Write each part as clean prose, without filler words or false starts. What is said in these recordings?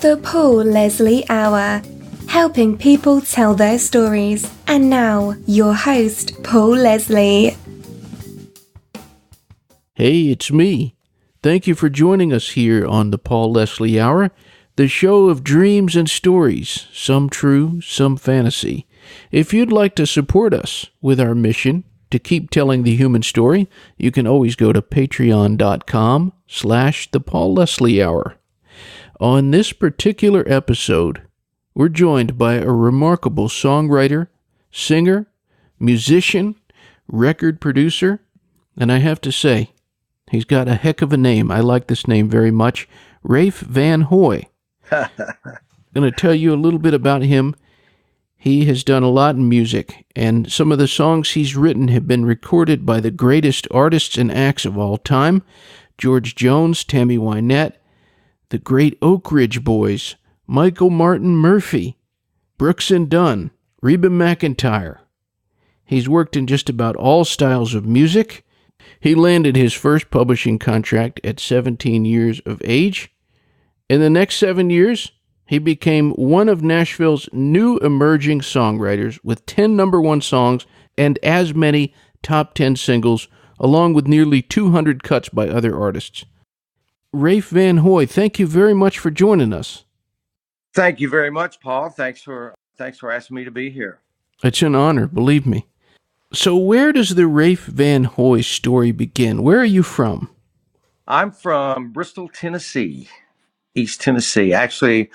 The Paul Leslie Hour, helping people tell their stories. And now, your host, Paul Leslie. Hey, it's me. Thank you for joining us here on the Paul Leslie Hour, the show of dreams and stories, some true, some fantasy. If you'd like to support us with our mission to keep telling the human story, you can always go to patreon.com/the Paul Leslie Hour. On this particular episode, we're joined by a remarkable songwriter, singer, musician, record producer, and I have to say, he's got a heck of a name. I like this name very much. Rafe Van Hoy. I'm going to tell you a little bit about him. He has done a lot in music, and some of the songs he's written have been recorded by the greatest artists and acts of all time: George Jones, Tammy, Wynette, the great Oakridge boys, Michael Martin Murphey, Brooks and Dunn, Reba McEntire. He's worked in just about all styles of music. He landed his first publishing contract at 17 years of age. In the next 7 years, he became one of Nashville's new emerging songwriters with 10 number one songs and as many top 10 singles, along with nearly 200 cuts by other artists. Rafe Van Hoy, thank you very much for joining us. Thank you very much, Paul. Thanks for asking me to be here. It's an honor, believe me. So where does the Rafe Van Hoy story begin? Where are you from? I'm from Bristol, Tennessee, East Tennessee. Actually,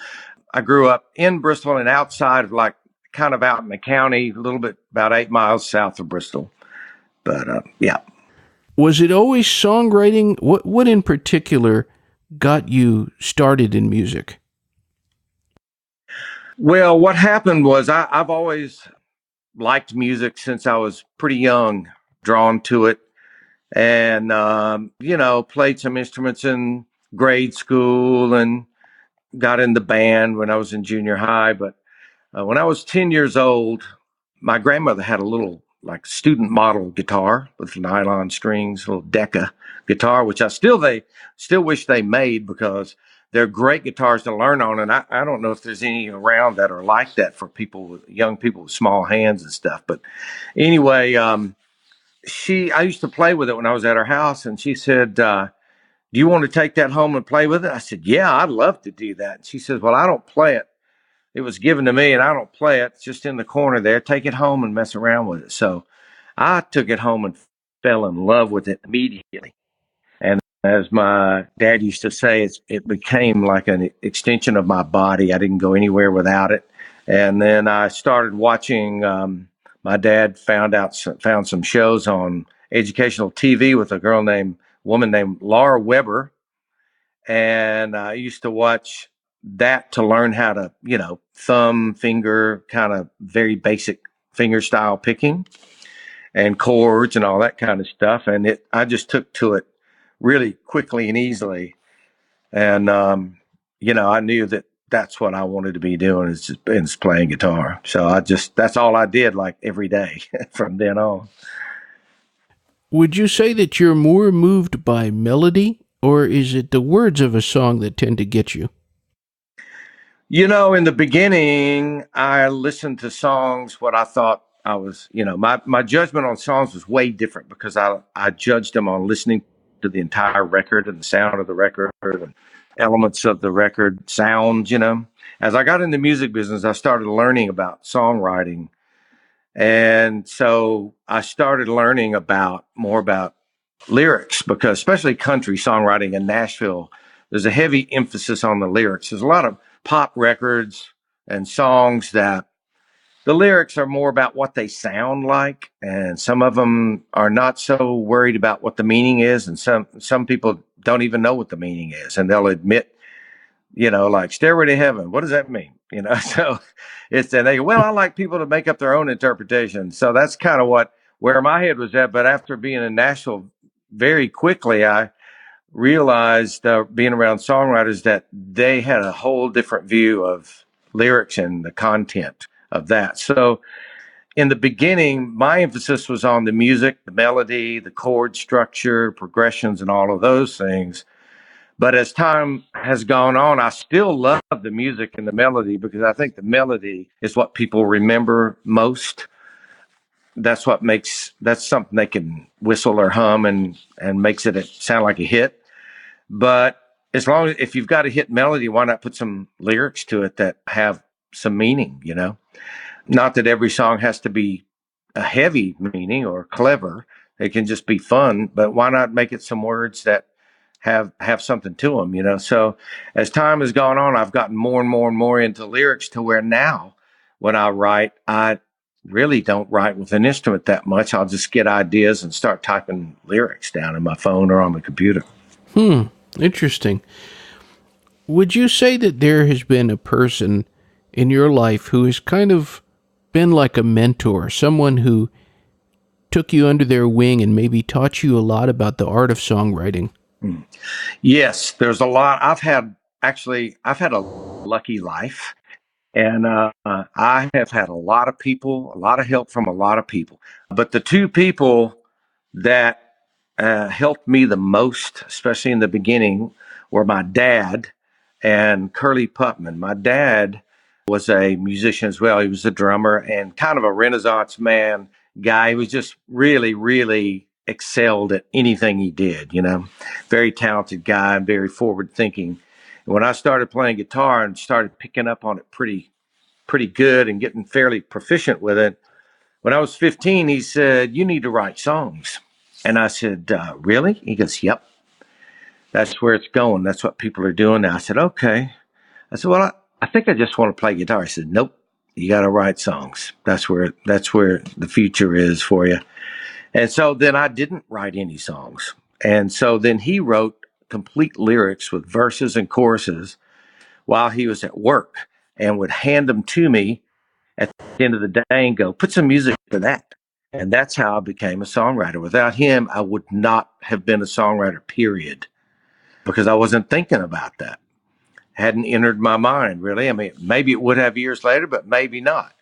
I grew up in Bristol and outside of kind of out in the county, a little bit about 8 miles south of Bristol. But yeah. Was it always songwriting? What in particular got you started in music? Well, what happened was I've always liked music since I was pretty young, drawn to it, and played some instruments in grade school and got in the band when I was in junior high. But when I was 10 years old, my grandmother had a little student model guitar with nylon strings, a little Decca guitar, which they still wish they made because they're great guitars to learn on. And I don't know if there's any around that are like that for young people with small hands and stuff. But anyway, I used to play with it when I was at her house, and she said, do you want to take that home and play with it? I said, yeah, I'd love to do that. And she says, well, I don't play it. It was given to me and I don't play it. It's just in the corner there. Take it home and mess around with it. So I took it home and fell in love with it immediately. And as my dad used to say, it became like an extension of my body. I didn't go anywhere without it. And then I started watching, my dad found some shows on educational TV with a woman named Laura Weber. And I used to watch that to learn how to, thumb, finger, kind of very basic finger style picking and chords and all that kind of stuff. And I just took to it really quickly and easily. And, I knew that that's what I wanted to be doing is playing guitar. So that's all I did every day from then on. Would you say that you're more moved by melody, or is it the words of a song that tend to get you? In the beginning, I listened to songs, what I thought I was, my judgment on songs was way different because I judged them on listening to the entire record and the sound of the record and elements of the record sound, As I got in the music business, I started learning about songwriting. And so I started learning more about lyrics, because especially country songwriting in Nashville, there's a heavy emphasis on the lyrics. There's a lot of pop records and songs that the lyrics are more about what they sound like, and some of them are not so worried about what the meaning is, and some people don't even know what the meaning is, and they'll admit, Stairway to Heaven, what does that mean? So and they go, well, I like people to make up their own interpretation. So that's kind of where my head was at. But after being in Nashville, very quickly, I realized, being around songwriters, that they had a whole different view of lyrics and the content of that. So in the beginning, my emphasis was on the music, the melody, the chord structure, progressions, and all of those things. But as time has gone on, I still love the music and the melody because I think the melody is what people remember most. That's something they can whistle or hum and makes it sound like a hit. But as long as if you've got a hit melody, why not put some lyrics to it that have some meaning, you know? Not that every song has to be a heavy meaning or clever. It can just be fun, but why not make it some words that have something to them, you know? So as time has gone on, I've gotten more and more and more into lyrics to where now when I write, I really don't write with an instrument that much. I'll just get ideas and start typing lyrics down in my phone or on the computer. Interesting. Would you say that there has been a person in your life who has kind of been like a mentor, someone who took you under their wing and maybe taught you a lot about the art of songwriting? Yes, there's a lot. I've had a lucky life. And I have had a lot of people, a lot of help from a lot of people. But the two people that helped me the most, especially in the beginning, were my dad and Curly Putman. My dad was a musician as well. He was a drummer and kind of a Renaissance man guy. He was just really, really excelled at anything he did, you know, very talented guy and very forward thinking. When I started playing guitar and started picking up on it pretty good and getting fairly proficient with it. When I was 15, he said, "You need to write songs." And I said, "Really?" He goes, "Yep, that's where it's going. That's what people are doing now." I said, "Okay." I said, "Well, I think I just want to play guitar." He said, "Nope, you got to write songs. That's where the future is for you." And so then I didn't write any songs. And so then he wrote complete lyrics with verses and choruses while he was at work and would hand them to me at the end of the day and go, "Put some music to that." And that's how I became a songwriter. Without him, I would not have been a songwriter, period, because I wasn't thinking about that. Hadn't entered my mind, really. I mean, maybe it would have years later, but maybe not.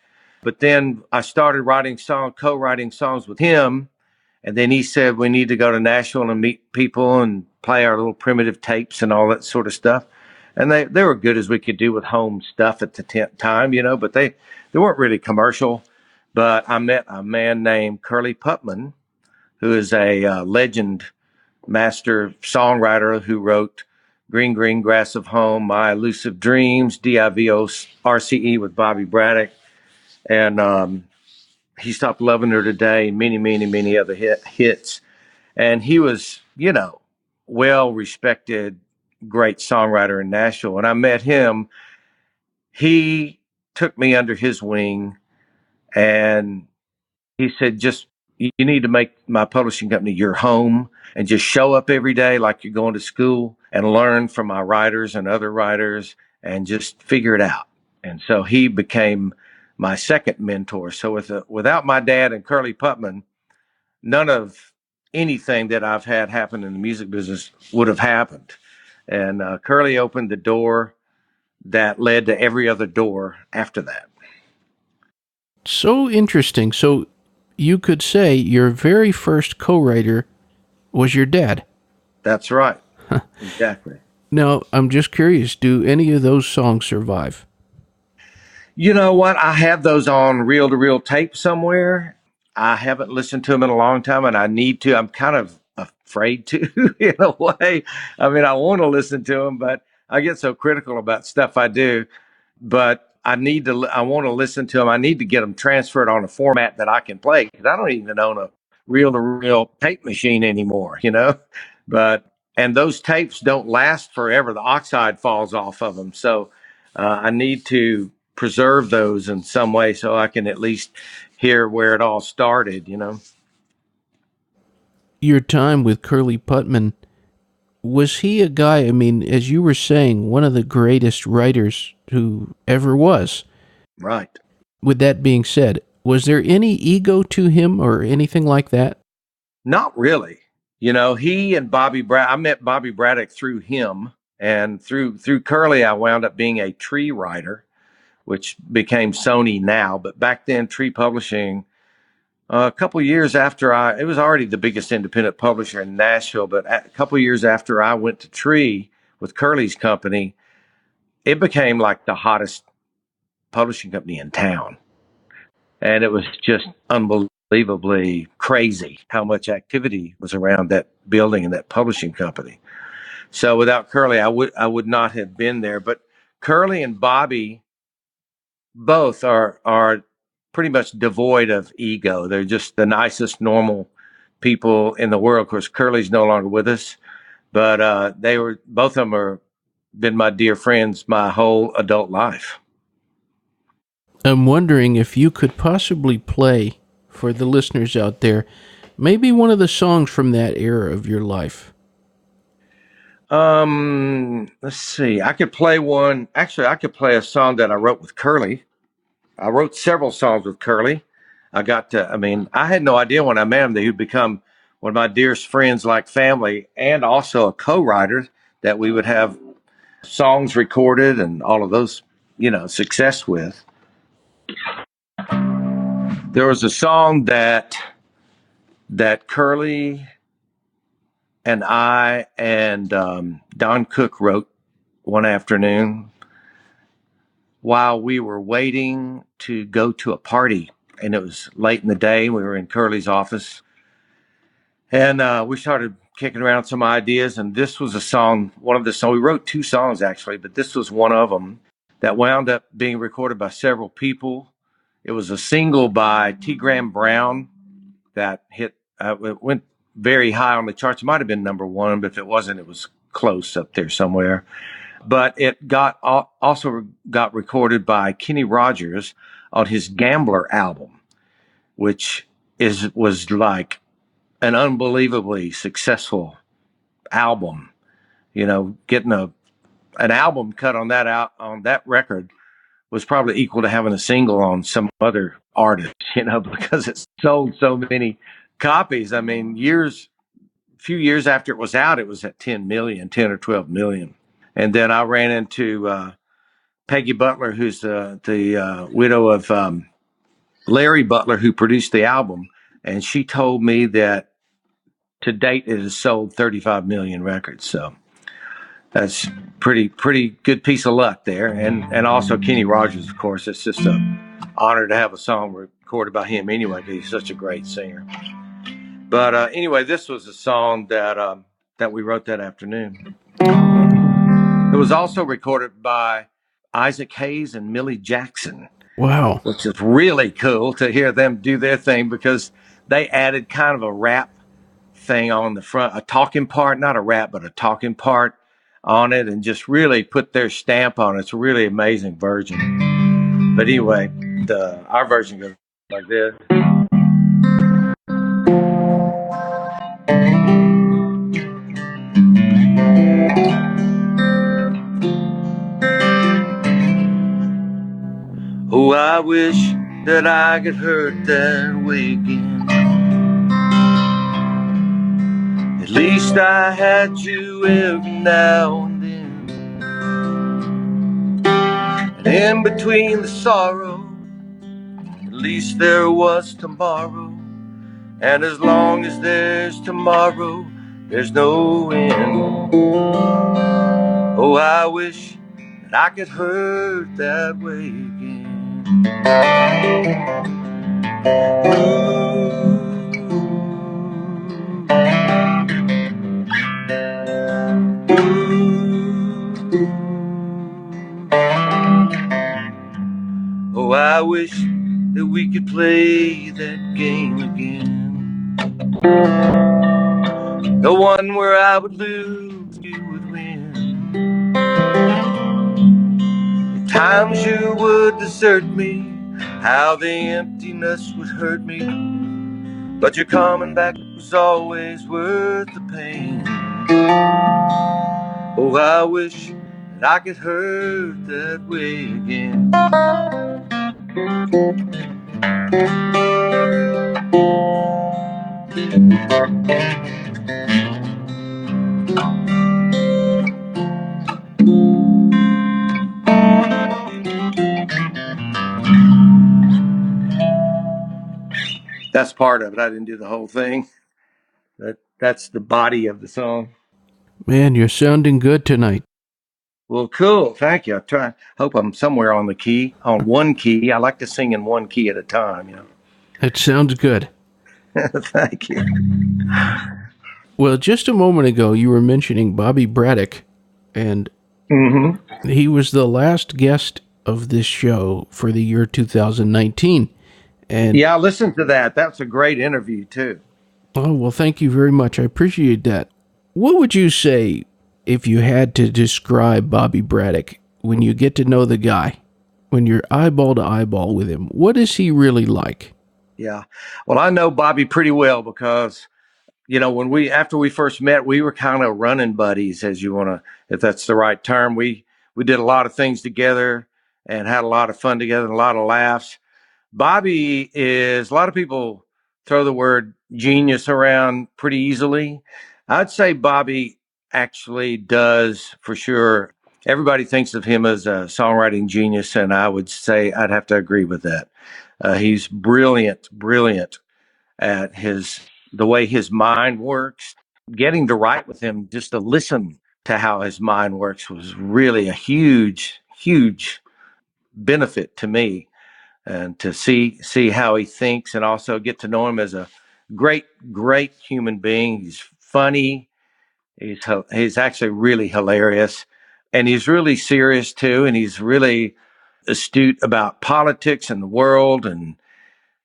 But then I started co-writing songs with him. And then he said, we need to go to Nashville and meet people and play our little primitive tapes and all that sort of stuff. And they were good as we could do with home stuff at the time, you know, but they weren't really commercial. But I met a man named Curly Putman, who is a legend master songwriter who wrote Green Green Grass of Home, My Elusive Dreams, DIVORCE with Bobby Braddock, and He Stopped Loving Her Today, many, many, many other hits. And he was, you know, well respected, great songwriter in Nashville. When I met him, he took me under his wing and he said, just, you need to make my publishing company your home and just show up every day like you're going to school and learn from my writers and other writers and just figure it out. And so he became my second mentor. So without my dad and Curly Putman, none of anything that I've had happen in the music business would have happened. And Curly opened the door that led to every other door after that. So interesting. So you could say your very first co-writer was your dad. That's right. Exactly. Now, I'm just curious, do any of those songs survive? You know what? I have those on reel to reel tape somewhere. I haven't listened to them in a long time and I need to. I'm kind of afraid to in a way. I mean, I want to listen to them, but I get so critical about stuff I do. But I want to listen to them. I need to get them transferred on a format that I can play because I don't even own a reel to reel tape machine anymore, you know? And those tapes don't last forever. The oxide falls off of them. So I need to preserve those in some way so I can at least hear where it all started, you know? Your time with Curly Putman, was he a guy, I mean, as you were saying, one of the greatest writers who ever was? Right. With that being said, was there any ego to him or anything like that? Not really. You know, I met Bobby Braddock through him, and through Curly, I wound up being a Tree writer, which became Sony now. But back then, Tree Publishing, a couple years after it was already the biggest independent publisher in Nashville. But a couple years after I went to Tree, with Curley's company, it became like the hottest publishing company in town. And it was just unbelievably crazy how much activity was around that building and that publishing company. So without Curley, I would not have been there. But Curley and Bobby both are pretty much devoid of ego. They're just the nicest, normal people in the world. Of course, Curly's no longer with us, but they were both of them are been my dear friends my whole adult life. I'm wondering if you could possibly play for the listeners out there maybe one of the songs from that era of your life. Let's see. I could play one. Actually, I could play a song that I wrote with Curly. I wrote several songs with Curly. I had no idea when I met him that he'd become one of my dearest friends, like family, and also a co-writer, that we would have songs recorded and all of those, success with. There was a song that Curly and I and Don Cook wrote one afternoon while we were waiting to go to a party. And it was late in the day. We were in Curly's office. And we started kicking around some ideas. And this was a song, one of the songs. We wrote two songs, actually, but this was one of them that wound up being recorded by several people. It was a single by T. Graham Brown that it went very high on the charts. It might have been number one, but if it wasn't, it was close up there somewhere. But it also got recorded by Kenny Rogers on his Gambler album, which was like an unbelievably successful album. Getting an album cut on that record was probably equal to having a single on some other artist, because it sold so many copies. I mean, a few years after it was out, it was at 10 or 12 million. And then I ran into Peggy Butler, who's the widow of Larry Butler, who produced the album. And she told me that to date it has sold 35 million records. So that's pretty good piece of luck there. And also Kenny Rogers, of course. It's just an honor to have a song recorded by him anyway, because he's such a great singer. But anyway, this was a song that we wrote that afternoon. It was also recorded by Isaac Hayes and Millie Jackson. Wow. Which is really cool to hear them do their thing, because they added kind of a rap thing on the front, a talking part, not a rap, but a talking part on it, and just really put their stamp on it. It's a really amazing version. But anyway, our version goes like this. Oh, I wish that I could hurt that way again. At least I had you every now and then. And in between the sorrow, at least there was tomorrow. And as long as there's tomorrow, there's no end. Oh, I wish that I could hurt that way again. Oh, I wish that we could play that game again. The one where I would lose, you would win. The times you would desert me, how the emptiness would hurt me. But your coming back was always worth the pain. Oh, I wish that I could hurt that way again. That's part of it. I didn't do the whole thing. That's the body of the song. Man, you're sounding good tonight. Well, cool. Thank you. Hope I'm somewhere on one key. I like to sing in one key at a time. It sounds good. Thank you. Well, just a moment ago, you were mentioning Bobby Braddock, and Hmm. he was the last guest of this show for the year 2019. And, Yeah, I listened to that. That's a great interview, too. oh, well, thank you very much. I appreciate that. What would you say if you had to describe Bobby Braddock when you get to know the guy, when you're eyeball to eyeball with him? What is he really like? Yeah. Well, I know Bobby pretty well because, after we first met, we were kind of running buddies, if that's the right term. We did a lot of things together and had a lot of fun together and a lot of laughs. A lot of people throw the word genius around pretty easily. I'd say Bobby actually does for sure. Everybody thinks of him as a songwriting genius, and I would say I'd have to agree with that. He's brilliant at the way his mind works. Getting to write with him, just to listen to how his mind works, was really a huge benefit to me, and to see how he thinks and also get to know him as a great human being. He's funny. He's actually really hilarious, and he's really serious too, and he's really astute about politics and the world, and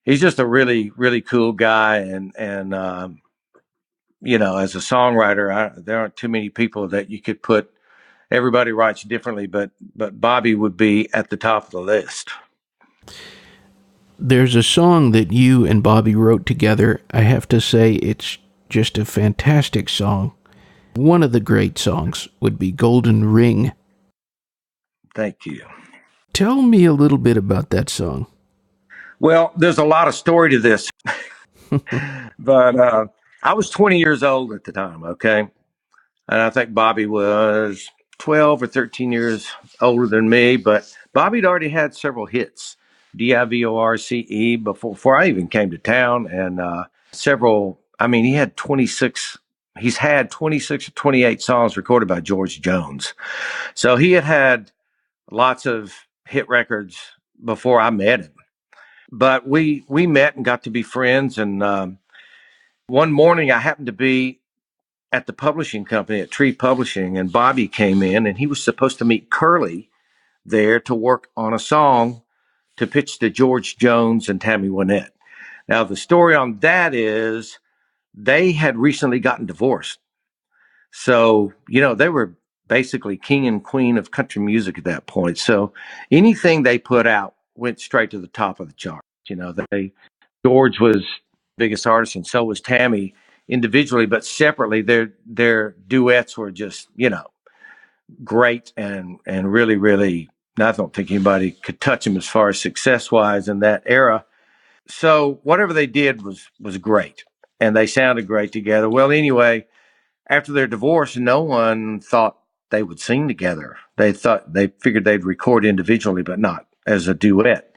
he's just a really cool guy. And as a songwriter, there aren't too many people that you could put. Everybody writes differently, but Bobby would be at the top of the list. There's a song that you and Bobby wrote together. I have to say, it's just a fantastic song. One of the great songs would be Golden Ring. Thank you. Tell me a little bit about that song. Well, there's a lot of story to this, but I was 20 years old at the time, okay? And I think Bobby was 12 or 13 years older than me, but Bobby'd already had several hits, Divorce, before I even came to town, and he had 26. He's had 26 or 28 songs recorded by George Jones. So he had lots of hit records before I met him. But we met and got to be friends. And one morning I happened to be at the publishing company at Tree Publishing, and Bobby came in, and he was supposed to meet Curly there to work on a song to pitch to George Jones and Tammy Wynette. Now the story on that is they had recently gotten divorced. So, they were basically king and queen of country music at that point. So anything they put out went straight to the top of the chart. George was biggest artist, and so was Tammy individually, but separately their duets were just, great, and really, I don't think anybody could touch them as far as success wise in that era. So whatever they did was great, and they sounded great together. Well, anyway, after their divorce, no one thought they would sing together. They figured they'd record individually, but not as a duet.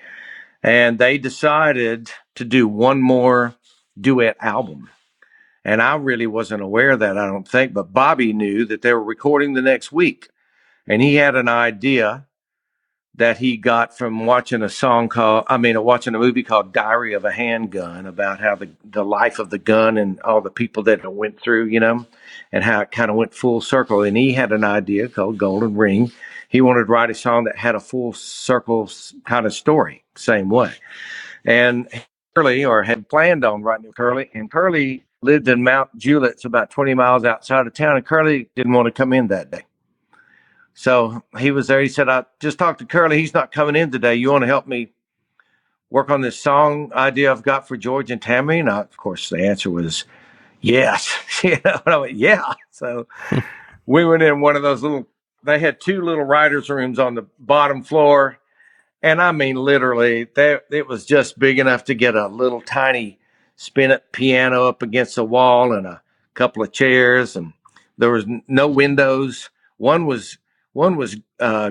And they decided to do one more duet album. And I really wasn't aware of that, I don't think, but Bobby knew that they were recording the next week. And he had an idea that he got from watching a movie called Diary of a Handgun, about how the life of the gun and all the people that it went through, and how it kind of went full circle. And he had an idea called Golden Ring. He wanted to write a song that had a full circle kind of story, same way. And Curly, or had planned on writing with Curly, and Curly lived in Mount Juliet, it's about 20 miles outside of town, and Curly didn't want to come in that day. So he was there. He said, I just talked to Curly. He's not coming in today. You want to help me work on this song idea I've got for George and Tammy? And of course, the answer was yes. And I went, yeah. So we went in one of those they had two little writer's rooms on the bottom floor. And I mean, literally, it was just big enough to get a little tiny spin-up piano up against the wall and a couple of chairs, and there was no windows. One was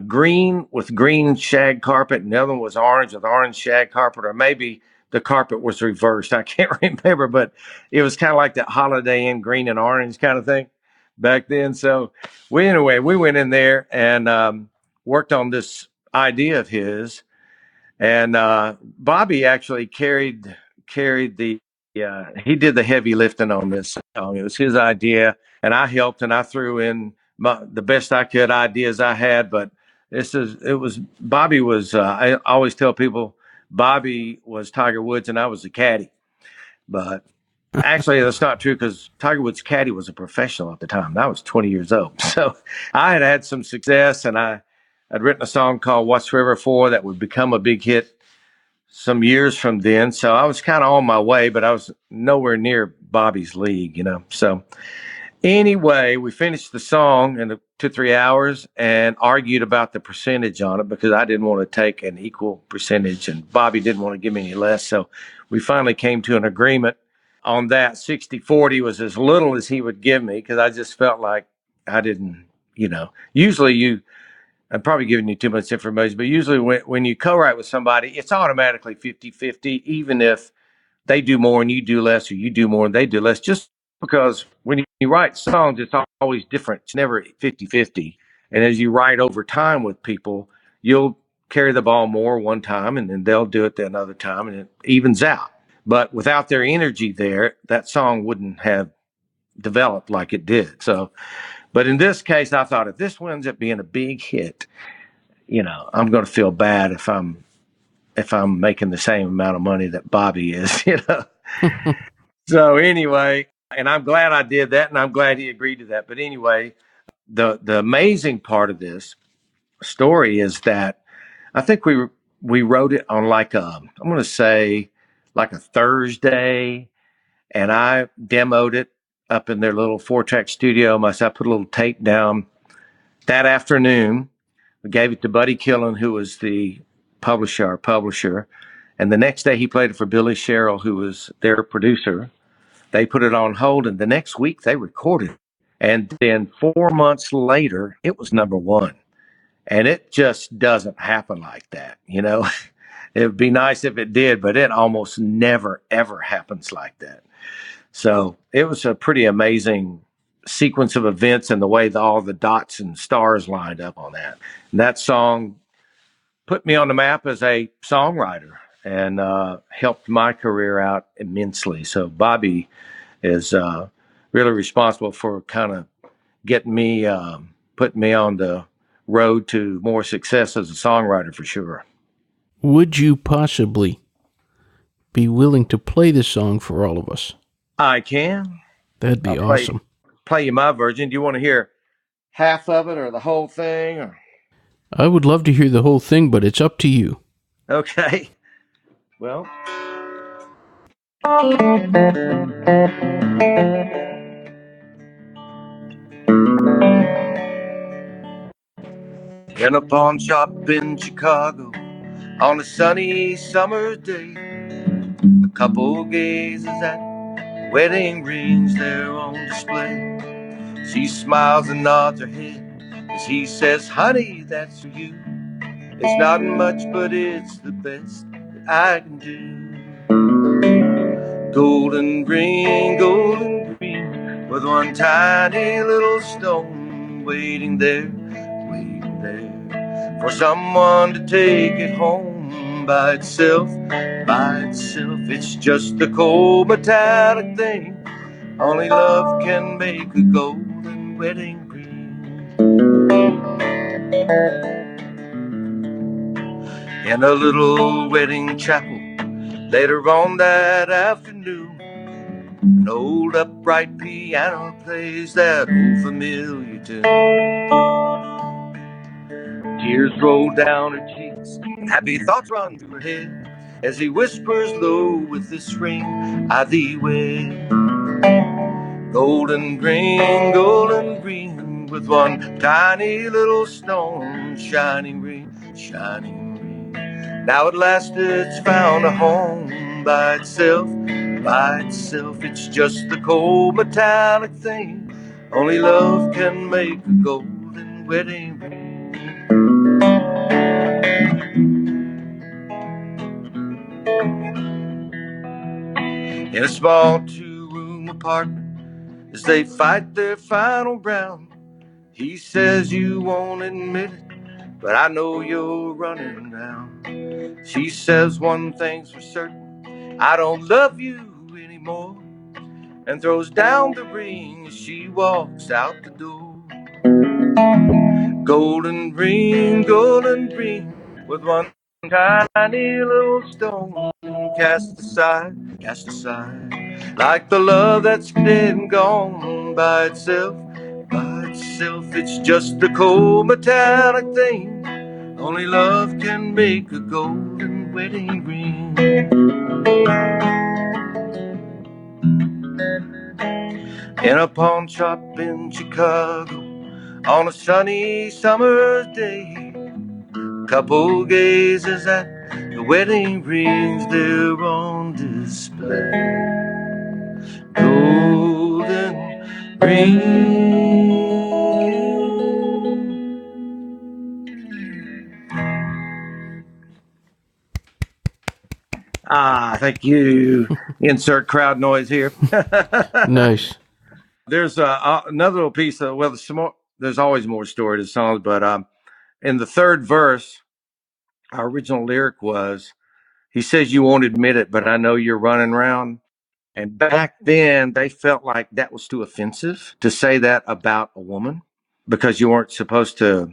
green with green shag carpet, and the other one was orange with orange shag carpet, or maybe the carpet was reversed. I can't remember, but it was kind of like that Holiday Inn green and orange kind of thing. back then. So we went in there and worked on this idea of his, and Bobby actually carried the he did the heavy lifting on this song. It was his idea, and I helped, and I threw in the best I could ideas I had. But it was Bobby was I always tell people Bobby was Tiger Woods and I was a caddy, but actually that's not true because Tiger Woods' caddy was a professional at the time. I was 20 years old, so I had some success, and I'd written a song called "What's Forever For" that would become a big hit some years from then. So I was kind of on my way, but I was nowhere near Bobby's league, you know. So anyway, we finished the song in 2 3 hours and argued about the percentage on it because I didn't want to take an equal percentage and Bobby didn't want to give me any less. So we finally came to an agreement on that. 60-40 was as little as he would give me because I just felt like I didn't, you know, usually I'm probably giving you too much information, but usually when you co-write with somebody, it's automatically 50-50, even if they do more and you do less, or you do more and they do less, just because when you write songs, it's always different. It's never 50-50. And as you write over time with people, you'll carry the ball more one time and then they'll do it another time and it evens out. But without their energy there, that song wouldn't have developed like it did. So, but in this case, I thought if this winds up being a big hit, you know, I'm going to feel bad if I'm making the same amount of money that Bobby is, you know. So anyway, and I'm glad I did that, and I'm glad he agreed to that. But anyway, the amazing part of this story is that I think we wrote it on like I'm going to say like a Thursday, and I demoed it up in their little 4-track studio myself. I put a little tape down that afternoon. We gave it to Buddy Killen, who was the our publisher. And the next day he played it for Billy Sherrill, who was their producer. They put it on hold, and the next week they recorded it. And then 4 months later, it was number one. And it just doesn't happen like that, you know. It would be nice if it did, but it almost never, ever happens like that. So it was a pretty amazing sequence of events and the way all the dots and stars lined up on that. And that song put me on the map as a songwriter and helped my career out immensely. So Bobby is really responsible for kind of getting me, putting me on the road to more success as a songwriter for sure. Would you possibly be willing to play this song for all of us? I can. That'd be awesome. Play you my version. Do you want to hear half of it or the whole thing? Or? I would love to hear the whole thing, but it's up to you. Okay. Well. In a pawn shop in Chicago on a sunny summer's day, a couple gazes at wedding rings there on display. She smiles and nods her head as he says, "Honey, that's for you. It's not much, but it's the best that I can do. Golden green, with one tiny little stone waiting there for someone to take it home by itself, by itself. It's just a cold metallic thing. Only love can make a golden wedding ring." In a little wedding chapel later on that afternoon, an old upright piano plays that old familiar tune. Tears roll down her cheeks, and happy thoughts run through her head as he whispers low, "With this ring I thee wed." Golden green, with one tiny little stone, shining ring, shining ring. Now at last it's found a home by itself, by itself. It's just a cold metallic thing. Only love can make a golden wedding ring. In a small 2-room apartment as they fight their final round. He says you won't admit it, but I know you're running around. She says one thing's for certain, I don't love you anymore, and throws down the ring as she walks out the door. Golden ring, with one tiny little stone cast aside, like the love that's dead and gone by itself. By itself, it's just a cold metallic thing. Only love can make a golden wedding ring. In a pawn shop in Chicago on a sunny summer's day, couple gazes at the wedding rings there on display. Golden ring. Thank you. Insert crowd noise here. Nice. There's another little piece of, well, there's always more story to songs, but in the third verse, our original lyric was, he says you won't admit it, but I know you're running around. And back then, they felt like that was too offensive to say that about a woman, because you weren't supposed to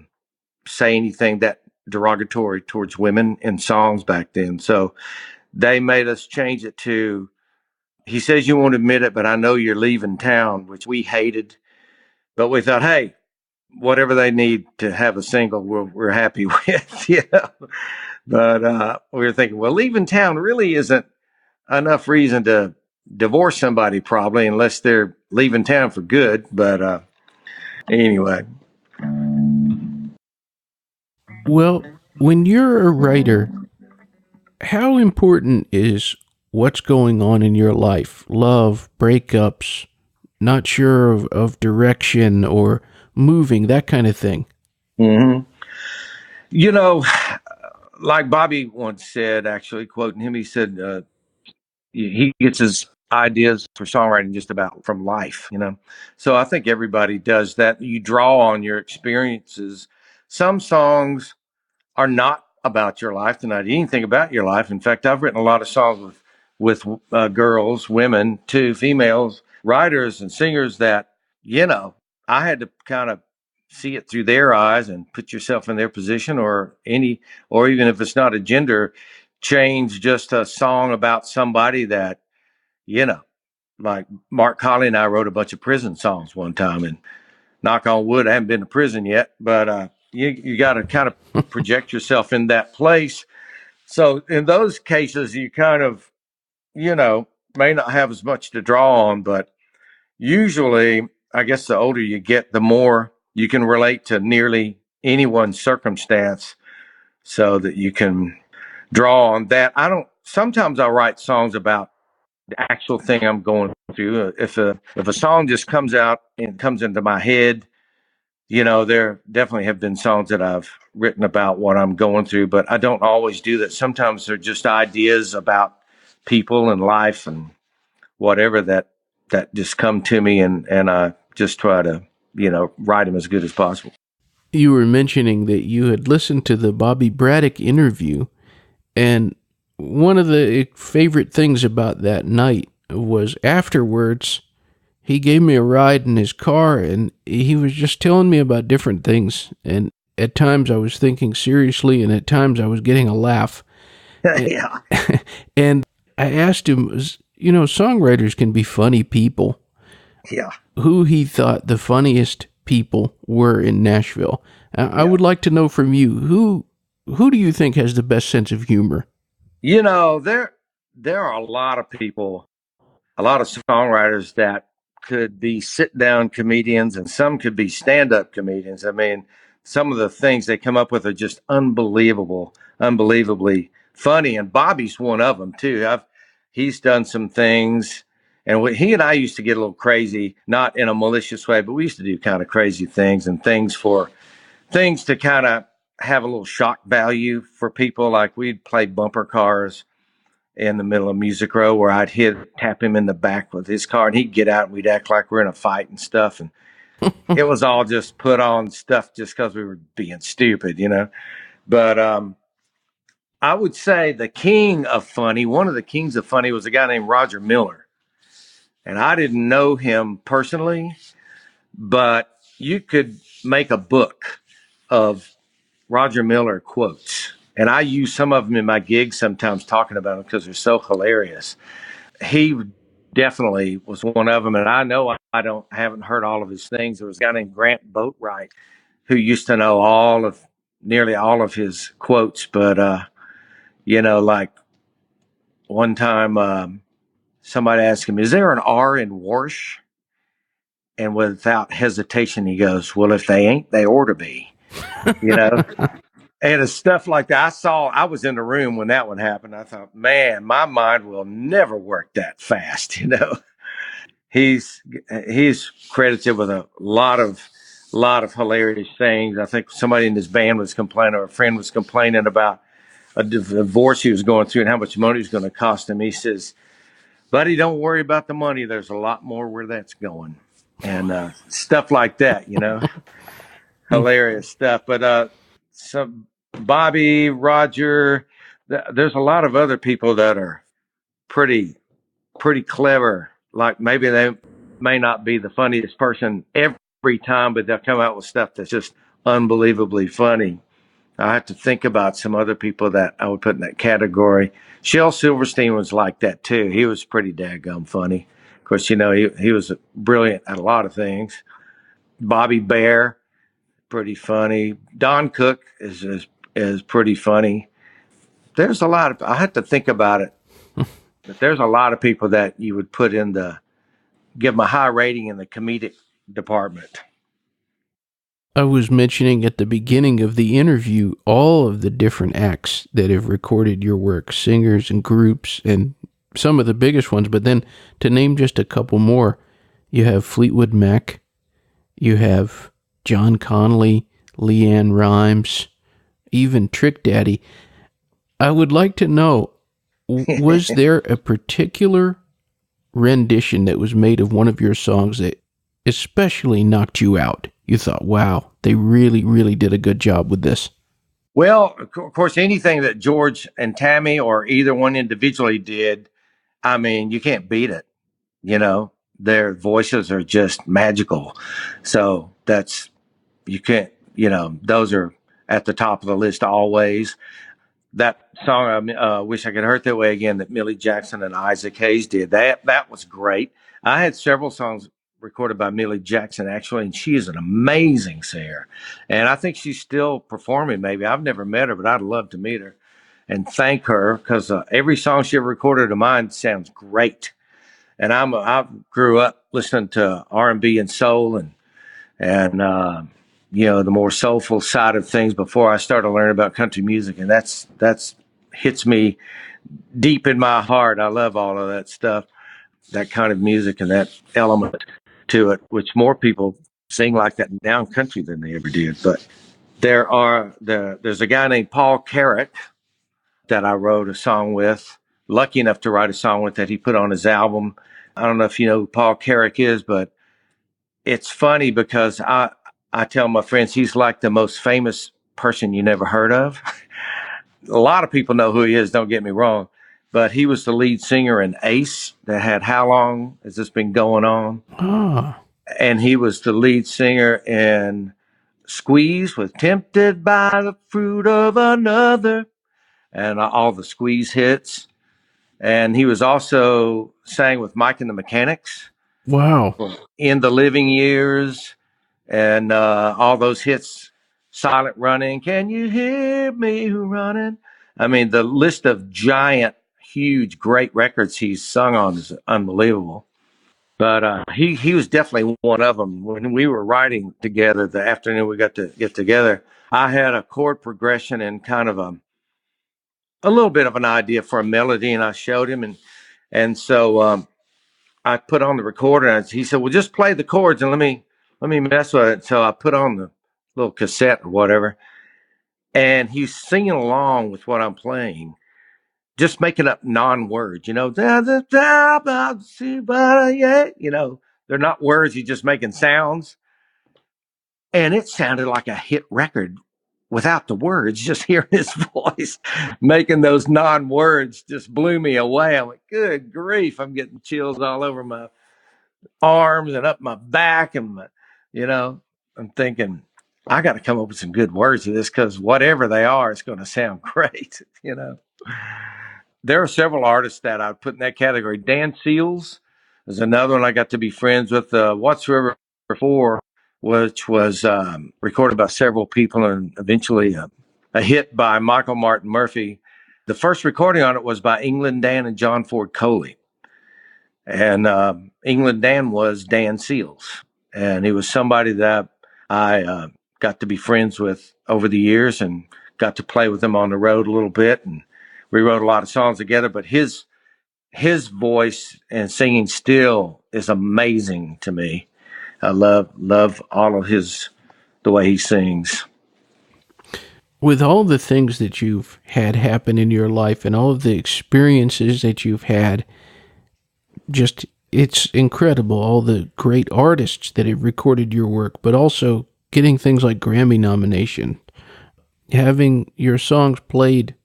say anything that derogatory towards women in songs back then. So they made us change it to, he says you won't admit it, but I know you're leaving town, which we hated. But we thought, hey, whatever they need to have a single, we're happy with, you know. But we were thinking, well, leaving town really isn't enough reason to divorce somebody, probably, unless they're leaving town for good. But anyway. Well, when you're a writer, how important is what's going on in your life? Love, breakups, not sure of direction or moving, that kind of thing. Mm-hmm. You know, like Bobby once said, actually, quoting him, he said, he gets his ideas for songwriting just about from life, you know. So I think everybody does that. You draw on your experiences. Some songs are not about your life. They're not anything about your life. In fact, I've written a lot of songs with girls, women, too, females, writers and singers that, you know, I had to kind of see it through their eyes and put yourself in their position, or even if it's not a gender change, just a song about somebody that, you know, like Mark Conlee and I wrote a bunch of prison songs one time, and knock on wood, I haven't been to prison yet, but you got to kind of project yourself in that place. So in those cases, you kind of, you know, may not have as much to draw on, but usually, I guess the older you get, the more you can relate to nearly anyone's circumstance, so that you can draw on that. Sometimes I write songs about the actual thing I'm going through. If a song just comes out and comes into my head, you know, there definitely have been songs that I've written about what I'm going through, but I don't always do that. Sometimes they're just ideas about people and life and whatever that just come to me, and I just try to, you know, write them as good as possible. You were mentioning that you had listened to the Bobby Braddock interview, and one of the favorite things about that night was afterwards, he gave me a ride in his car, and he was just telling me about different things. And at times I was thinking seriously, and at times I was getting a laugh. Yeah. And I asked him, you know, songwriters can be funny people. Yeah. Who he thought the funniest people were in Nashville. I would like to know from you, who do you think has the best sense of humor? You know, there are a lot of people, a lot of songwriters that could be sit down comedians, and some could be stand up comedians. I mean, some of the things they come up with are just unbelievably funny. And Bobby's one of them too. He's done some things, and he and I used to get a little crazy, not in a malicious way, but we used to do kind of crazy things, and things to kind of have a little shock value for people. Like we'd play bumper cars, in the middle of Music Row where I'd tap him in the back with his car, and he'd get out and we'd act like we're in a fight and stuff. And it was all just put on stuff just because we were being stupid, you know. But I would say the king of funny, one of the kings of funny was a guy named Roger Miller. And I didn't know him personally, but you could make a book of Roger Miller quotes. And I use some of them in my gigs sometimes talking about them because they're so hilarious. He definitely was one of them. And I know haven't heard all of his things. There was a guy named Grant Boatwright who used to know nearly all of his quotes. But, like one time somebody asked him, is there an R in Warsh? And without hesitation, he goes, well, if they ain't, they ought to be, you know? And it's stuff like that. I was in the room when that one happened. I thought, man, my mind will never work that fast, you know? He's credited with a lot of hilarious things. I think somebody in his band was complaining, or a friend was complaining about a divorce he was going through and how much money it was going to cost him. He says, buddy, don't worry about the money. There's a lot more where that's going. And stuff like that, you know? Hilarious stuff. But some Bobby, Roger, there's a lot of other people that are pretty clever. Like maybe they may not be the funniest person every time, but they'll come out with stuff that's just unbelievably funny. I have to think about some other people that I would put in that category. Shel Silverstein was like that too. He was pretty daggum funny. Of course, you know, he was brilliant at a lot of things. Bobby Bear, pretty funny. Don Cook is pretty funny. There's a lot of, I have to think about it, but there's a lot of people that you would put give them a high rating in the comedic department. I was mentioning at the beginning of the interview all of the different acts that have recorded your work, singers and groups, and some of the biggest ones. But then to name just a couple more, you have Fleetwood Mac, you have John Conlee, Leanne Rimes, even Trick Daddy. I would like to know, was there a particular rendition that was made of one of your songs that especially knocked you out? You thought, wow, they really, really did a good job with this. Well, of course, anything that George and Tammy or either one individually did, I mean, you can't beat it. You know, their voices are just magical. So you can't, those are at the top of the list always. That song, Wish I Could Hurt That Way Again, that Millie Jackson and Isaac Hayes did, that was great. I had several songs recorded by Millie Jackson, actually, and she is an amazing singer. And I think she's still performing, maybe. I've never met her, but I'd love to meet her and thank her, because every song she ever recorded of mine sounds great. And I grew up listening to R&B and soul and the more soulful side of things before I started learning about country music, and that's hits me deep in my heart. I love all of that stuff, that kind of music and that element to it, which more people sing like that now in country than they ever did. But there's a guy named Paul Carrick that I wrote a song with, lucky enough to write a song with, that he put on his album. I don't know if you know who Paul Carrick is, but it's funny because I tell my friends he's like the most famous person you never heard of. A lot of people know who he is, don't get me wrong, but he was the lead singer in Ace that had How Long Has This Been Going On? Ah. And he was the lead singer in Squeeze with Tempted by the Fruit of Another and all the Squeeze hits. And he was also sang with Mike and the Mechanics. Wow. In the Living Years and all those hits, Silent Running, Can You Hear Me Running? I mean, the list of giant, huge, great records he's sung on is unbelievable. But he was definitely one of them. When we were writing together, the afternoon we got to get together, I had a chord progression and kind of a little bit of an idea for a melody, and I showed him, and so I put on the recorder, and he said, "Well, just play the chords and let me mess with it." So I put on the little cassette or whatever, and he's singing along with what I'm playing. just making up non-words, you know, they're not words, he's just making sounds. And it sounded like a hit record without the words. Just hearing his voice making those non-words just blew me away. I'm like, good grief, I'm getting chills all over my arms and up my back. And, I'm thinking, I got to come up with some good words to this because whatever they are, it's going to sound great, There are several artists that I put in that category. Dan Seals is another one I got to be friends with. What's River 4, which was recorded by several people and eventually a hit by Michael Martin Murphey. The first recording on it was by England Dan and John Ford Coley. And England Dan was Dan Seals. And he was somebody that I got to be friends with over the years and got to play with him on the road a little bit. And we wrote a lot of songs together. But his voice and singing still is amazing to me. I love all of the way he sings. With all the things that you've had happen in your life and all of the experiences that you've had, just it's incredible, all the great artists that have recorded your work, but also getting things like Grammy nomination, having your songs played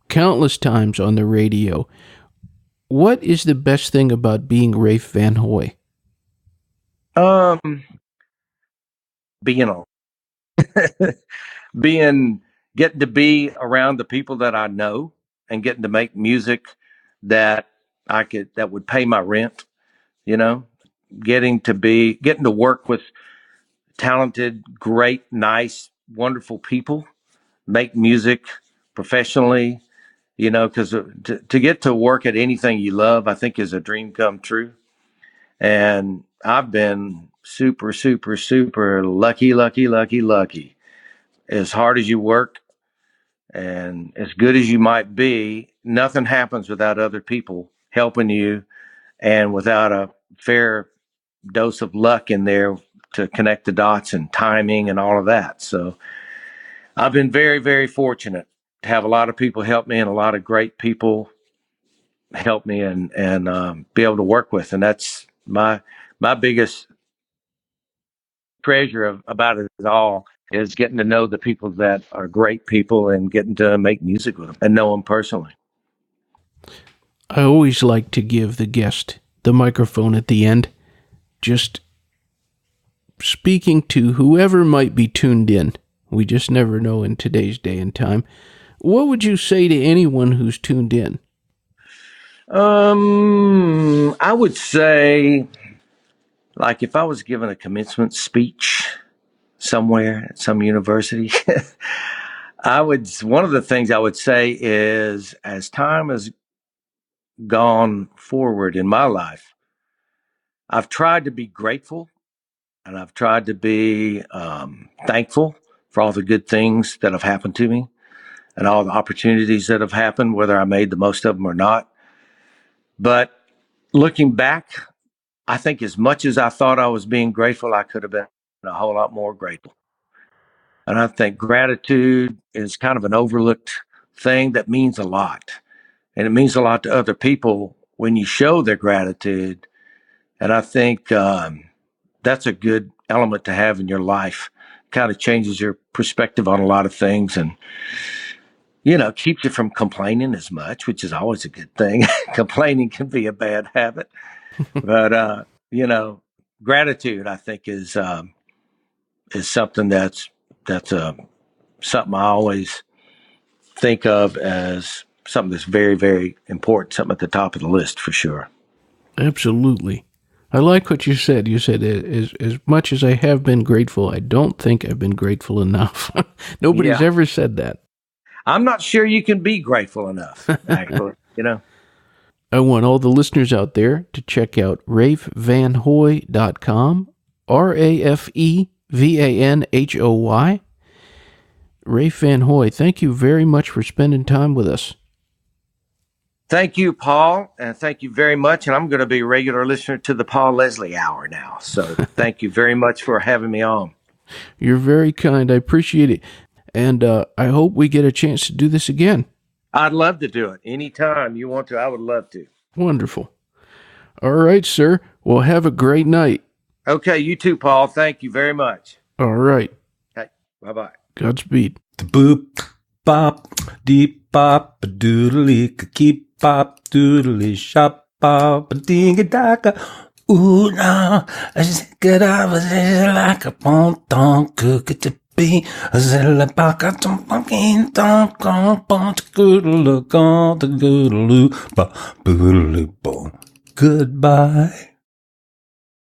countless times on the radio. What is the best thing about being Rafe Van Hoy? Being getting to be around the people that I know and getting to make music that would pay my rent, getting to work with talented, great, nice, wonderful people, make music professionally, because to get to work at anything you love, I think is a dream come true. And I've been super, super, super lucky. As hard as you work and as good as you might be, nothing happens without other people helping you and without a fair dose of luck in there to connect the dots and timing and all of that. So I've been very, very fortunate to have a lot of people help me and a lot of great people help me and be able to work with. And that's my biggest treasure about it all is getting to know the people that are great people and getting to make music with them and know them personally. I always like to give the guest the microphone at the end, just speaking to whoever might be tuned in. We just never know in today's day and time. What would you say to anyone who's tuned in? I would say, like, if I was given a commencement speech somewhere at some university, one of the things I would say is, as time has gone forward in my life, I've tried to be grateful and I've tried to be thankful for all the good things that have happened to me and all the opportunities that have happened, whether I made the most of them or not. But looking back, I think as much as I thought I was being grateful, I could have been a whole lot more grateful. And I think gratitude is kind of an overlooked thing that means a lot. And it means a lot to other people when you show their gratitude. And I think that's a good element to have in your life. Kind of changes your perspective on a lot of things and, keeps you from complaining as much, which is always a good thing. Complaining can be a bad habit. But, gratitude, I think, is something that's something I always think of as something that's very, very important, something at the top of the list for sure. Absolutely. I like what you said. You said, as much as I have been grateful, I don't think I've been grateful enough. Nobody's ever said that. I'm not sure you can be grateful enough, actually, I want all the listeners out there to check out rafevanhoy.com, RAFEVANHOY. Rafe Van Hoy, thank you very much for spending time with us. Thank you, Paul, and thank you very much. And I'm going to be a regular listener to the Paul Leslie Hour now. So thank you very much for having me on. You're very kind. I appreciate it. And I hope we get a chance to do this again. I'd love to do it anytime you want to. I would love to. Wonderful. All right, sir. Well, have a great night. Okay, you too, Paul. Thank you very much. All right. Okay, bye-bye. Godspeed. The boop, bop, deep bop, a doodly, keep bop, doodly, shop, bop, a ding a daka. Ooh, no, I just get up, like a ponton, cook it to be, a zilla baka, some fucking donk, bunch of good look on the good loop, boodly, boom. Goodbye.